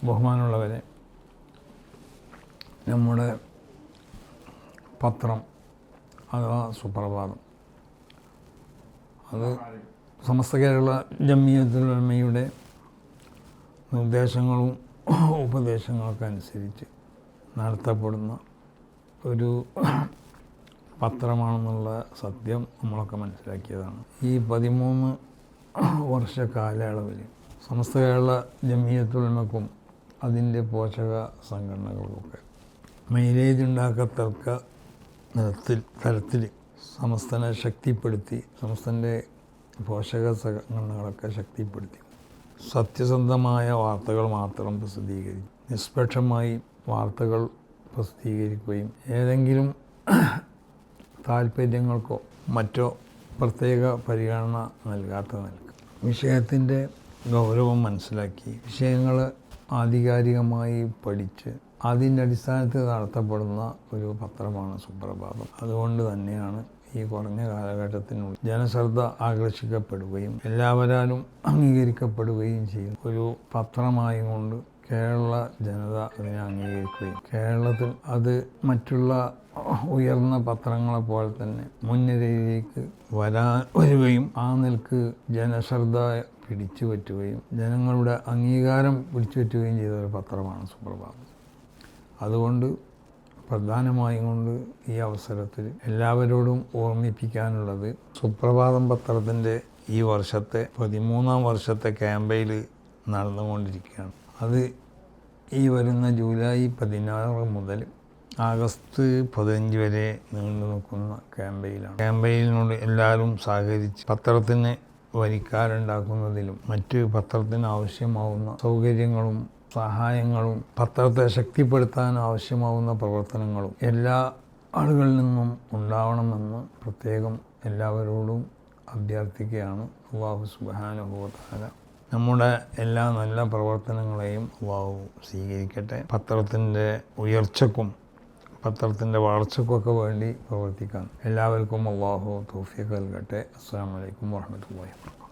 ബഹുമാനമുള്ളവരെ, നമ്മുടെ പത്രം അഥവാ സുപ്രഭാതം, അത് സമസ്ത കേരള ജംഇയ്യത്തുൽ ഉലമയുടെ നിർദ്ദേശങ്ങളും ഉപദേശങ്ങളൊക്കെ അനുസരിച്ച് നടത്തപ്പെടുന്ന ഒരു പത്രമാണെന്നുള്ള സത്യം നമ്മളൊക്കെ മനസ്സിലാക്കിയതാണ്. ഈ 13 വർഷ കാലയളവിൽ സമസ്ത കേരള ജംഇയ്യത്തുൽ ഉലമക്കും അതിൻ്റെ പോഷക സംഘടനകൾക്കൊക്കെ മൈലേജ് ഉണ്ടാക്കത്തക്ക തരത്തിൽ സമസ്തനെ ശക്തിപ്പെടുത്തി, സമസ്തൻ്റെ പോഷക സംഘടനകളൊക്കെ ശക്തിപ്പെടുത്തി സത്യസന്ധമായ വാർത്തകൾ മാത്രം പ്രസിദ്ധീകരിക്കും, നിഷ്പക്ഷമായി വാർത്തകൾ പ്രസിദ്ധീകരിക്കുകയും ഏതെങ്കിലും താല്പര്യങ്ങൾക്കോ മറ്റോ പ്രത്യേക പരിഗണന നൽകാത്ത നിലക്ക് വിഷയത്തിൻ്റെ ഗൗരവം മനസ്സിലാക്കി വിഷയങ്ങൾ ആധികാരികമായി പഠിച്ച് അതിൻ്റെ അടിസ്ഥാനത്തിൽ നടത്തപ്പെടുന്ന ഒരു പത്രമാണ് സുപ്രഭാതം. അതുകൊണ്ട് തന്നെയാണ് ഈ കുറഞ്ഞ കാലഘട്ടത്തിനുള്ളിൽ ജനശ്രദ്ധ ആകർഷിക്കപ്പെടുകയും എല്ലാവരാലും അംഗീകരിക്കപ്പെടുകയും ചെയ്യുന്ന ഒരു പത്രമായി കൊണ്ട് കേരള ജനത അതിനെ അംഗീകരിക്കുകയും കേരളത്തിൽ അത് മറ്റുള്ള ഉയർന്ന പത്രങ്ങളെ പോലെ തന്നെ മുൻനിരയിലേക്ക് വരികയും ആ നിലക്ക് ജനശ്രദ്ധ പിടിച്ചു പറ്റുകയും ജനങ്ങളുടെ അംഗീകാരം പിടിച്ചു പറ്റുകയും ചെയ്ത ഒരു പത്രമാണ് സുപ്രഭാതം. അതുകൊണ്ട് പ്രധാനമായും കൊണ്ട് ഈ അവസരത്തിൽ എല്ലാവരോടും ഓർമ്മിപ്പിക്കാനുള്ളത്, സുപ്രഭാതം പത്രത്തിൻ്റെ ഈ വർഷത്തെ 13ാം വർഷത്തെ ക്യാമ്പയിൻ നടന്നുകൊണ്ടിരിക്കുകയാണ്. അത് ഈ വരുന്ന ജൂലൈ 16 മുതൽ ആഗസ്റ്റ് 15 വരെ നീണ്ടു നിൽക്കുന്ന ക്യാമ്പയിനാണ്. ക്യാമ്പയിനോട് എല്ലാവരും സഹകരിച്ച് പത്രത്തിന് വരിക്കാരുണ്ടാക്കുന്നതിലും മറ്റ് പത്രത്തിന് ആവശ്യമാവുന്ന സൗകര്യങ്ങളും സഹായങ്ങളും പത്രത്തെ ശക്തിപ്പെടുത്താൻ ആവശ്യമാവുന്ന പ്രവർത്തനങ്ങളും എല്ലാ ആളുകളിൽ നിന്നും ഉണ്ടാവണമെന്ന് പ്രത്യേകം എല്ലാവരോടും അഭ്യർത്ഥിക്കുകയാണ്. അല്ലാഹു സുബ്ഹാനഹു വ തആല നമ്മുടെ എല്ലാ നല്ല പ്രവർത്തനങ്ങളെയും അല്ലാഹു സ്വീകരിക്കട്ടെ. പത്രത്തിൻ്റെ ഉയർച്ചക്കും പത്രത്തിൻ്റെ വളർച്ചക്കൊക്കെ വേണ്ടി പ്രവർത്തിക്കാൻ എല്ലാവർക്കും അല്ലാഹു തൗഫീഖ് നൽകട്ടെ. അസ്സലാമു അലൈക്കും വറഹ്മത്തുള്ളാഹി വബറകാതുഹു.